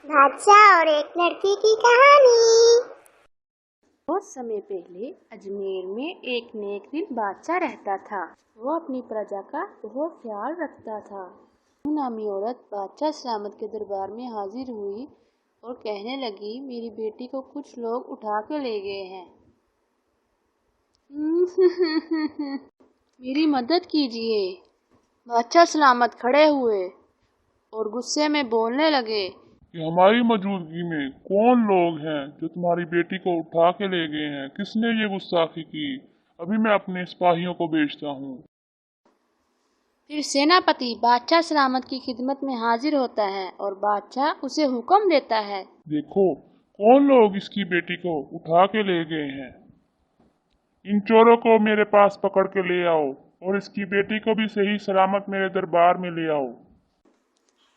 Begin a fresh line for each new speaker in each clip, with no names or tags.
बादशाह और एक लड़की की कहानी।
बहुत समय पहले अजमेर में एक नेक दिल बादशाह रहता था। वो अपनी प्रजा का बहुत ख्याल रखता था। नामी औरत बादशाह सलामत के दरबार में हाजिर हुई और कहने लगी, मेरी बेटी को कुछ लोग उठा के ले गए हैं। मेरी मदद कीजिए। बादशाह सलामत खड़े हुए और गुस्से में बोलने लगे
कि हमारी मौजूदगी में कौन लोग हैं जो तुम्हारी बेटी को उठा के ले गए हैं? किसने ये गुस्ताखी की? अभी मैं अपने सिपाहियों को भेजता हूँ।
फिर सेनापति बादशाह सलामत की खिदमत में हाजिर होता है और बादशाह उसे हुक्म देता है,
देखो कौन लोग इसकी बेटी को उठा के ले गए हैं। इन चोरों को मेरे पास पकड़ के ले आओ और इसकी बेटी को भी सही सलामत मेरे दरबार में ले आओ।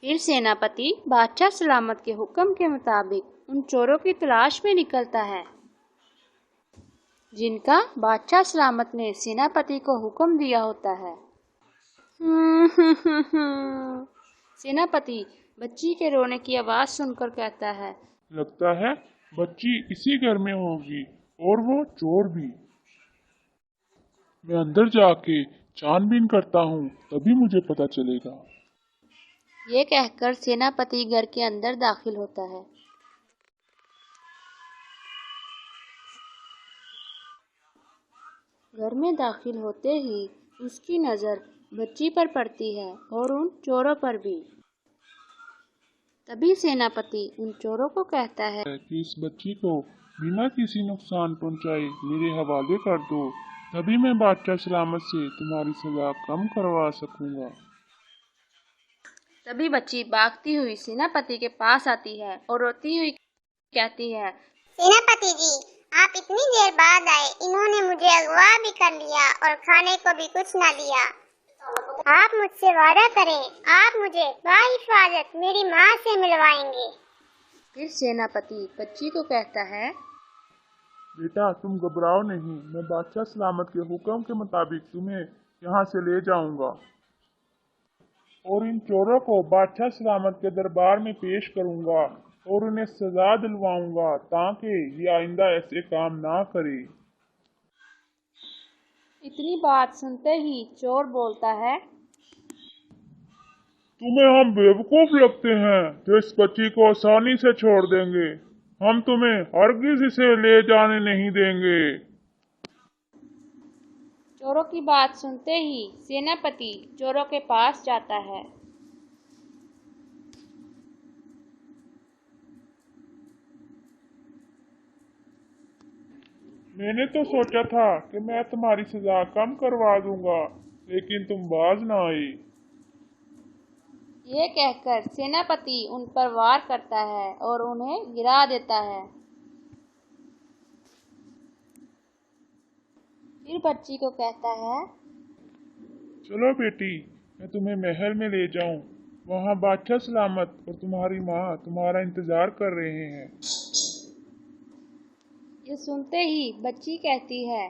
फिर सेनापति बादशाह सलामत के हुक्म के मुताबिक उन चोरों की तलाश में निकलता है जिनका बादशाह सलामत ने सेनापति को हुक्म दिया होता है। सेनापति बच्ची के रोने की आवाज सुनकर कहता है,
लगता है बच्ची इसी घर में होगी और वो चोर भी। मैं अंदर जाके छानबीन करता हूँ, तभी मुझे पता चलेगा।
ये कहकर सेनापति घर के अंदर दाखिल होता है। घर में दाखिल होते ही उसकी नजर बच्ची पर पड़ती है और उन चोरों पर भी। तभी सेनापति उन चोरों को कहता है
कि इस बच्ची को बिना किसी नुकसान पहुंचाए मेरे हवाले कर दो, तभी मैं बादशाह सलामत से तुम्हारी सजा कम करवा सकूंगा।
तभी बच्ची भागती हुई सेनापति के पास आती है और रोती हुई कहती है,
सेनापति जी, आप इतनी देर बाद आए। इन्होंने मुझे अगवा भी कर लिया और खाने को भी कुछ न दिया। आप मुझसे वादा करें, आप मुझे बाहिफाजत मेरी माँ से मिलवाएंगे।
फिर सेनापति बच्ची को कहता है,
बेटा तुम घबराओ नहीं, मैं बादशाह सलामत के हुक्म के मुताबिक तुम्हें यहाँ से ले जाऊंगा और इन चोरों को बादशाह सलामत के दरबार में पेश करूंगा और उन्हें सजा दिलवाऊंगा ताकि ये आइंदा ऐसे काम ना करे।
इतनी बात सुनते ही चोर बोलता है,
तुम्हें हम बेवकूफ लगते हैं जो इस बच्ची को आसानी से छोड़ देंगे। हम तुम्हें हरगिज इसे ले जाने नहीं देंगे।
चोरों की बात सुनते ही सेनापति चोरों के पास जाता है।
मैंने तो सोचा था कि मैं तुम्हारी सजा कम करवा दूंगा, लेकिन तुम बाज ना आई।
ये कहकर सेनापति उन पर वार करता है और उन्हें गिरा देता है। फिर बच्ची को कहता है,
चलो बेटी, मैं तुम्हें महल में ले जाऊं। वहाँ बादशाह सलामत और तुम्हारी माँ तुम्हारा इंतजार कर रहे हैं।
ये सुनते ही बच्ची कहती है,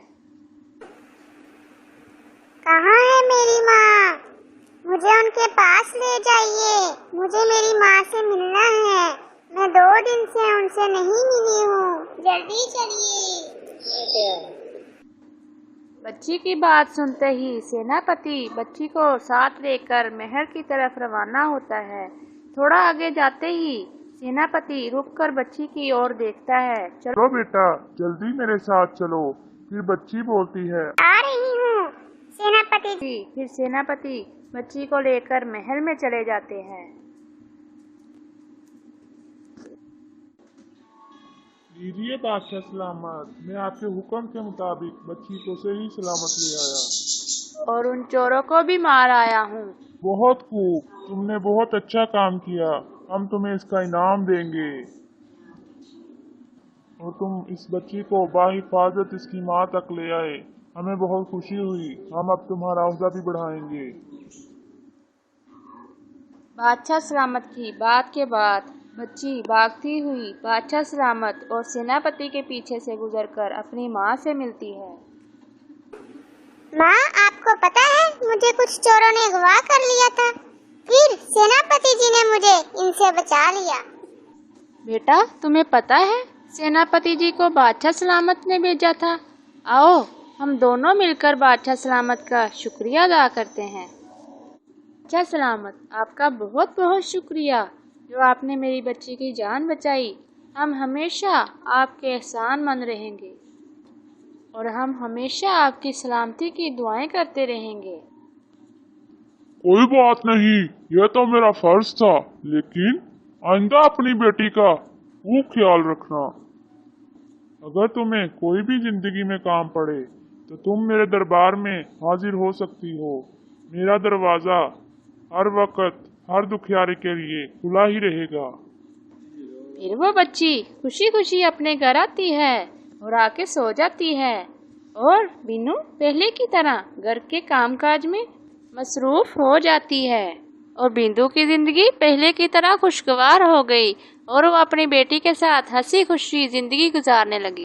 कहाँ है मेरी माँ? मुझे उनके पास ले जाइए। मुझे मेरी माँ से मिलना है। मैं 2 दिन से उनसे नहीं मिली हूँ। जल्दी चलिए।
बच्ची की बात सुनते ही सेनापति बच्ची को साथ लेकर महल की तरफ रवाना होता है। थोड़ा आगे जाते ही सेनापति रुककर बच्ची की ओर देखता है।
चलो बेटा, जल्दी मेरे साथ चलो। फिर बच्ची बोलती है,
आ रही हूँ सेनापति जी।
फिर सेनापति बच्ची को लेकर महल में चले जाते हैं।
लीजिए बादशाह सलामत, मैं आपके हुक्म के मुताबिक बच्ची को सही सलामत ले आया
और उन चोरों को भी मार आया हूँ।
बहुत खूब, तुमने बहुत अच्छा काम किया। हम तुम्हें इसका इनाम देंगे और तुम इस बच्ची को बाहिफाजत इसकी माँ तक ले आए। हमें बहुत खुशी हुई। हम अब तुम्हारा औहदा भी बढ़ाएंगे।
बादशाह सलामत की बात के बाद बच्ची भागती हुई बादशाह सलामत और सेनापति के पीछे से गुजरकर अपनी माँ से मिलती है।
माँ, आपको पता है मुझे कुछ चोरों ने अगवा कर लिया था। फिर सेनापति जी ने मुझे इनसे बचा लिया।
बेटा, तुम्हें पता है सेनापति जी को बादशाह सलामत ने भेजा था। आओ हम दोनों मिलकर बादशाह सलामत का शुक्रिया अदा करते हैं। बादशाह सलामत, आपका बहुत बहुत शुक्रिया जो आपने मेरी बच्ची की जान बचाई। हम हमेशा आपके एहसानमंद रहेंगे और हम हमेशा आपकी सलामती की दुआएं करते रहेंगे।
कोई बात नहीं, यह तो मेरा फर्ज था, लेकिन आइंदा अपनी बेटी का खूब ख्याल रखना। अगर तुम्हें कोई भी जिंदगी में काम पड़े तो तुम मेरे दरबार में हाजिर हो सकती हो। मेरा दरवाजा हर वक्त हर दुखियारे के लिए खुला ही रहेगा।
फिर वो बच्ची खुशी खुशी अपने घर आती है और आके सो जाती है और बीनू पहले की तरह घर के कामकाज में मसरूफ हो जाती है और बिंदु की जिंदगी पहले की तरह खुशगवार हो गई और वो अपनी बेटी के साथ हंसी खुशी जिंदगी गुजारने लगी।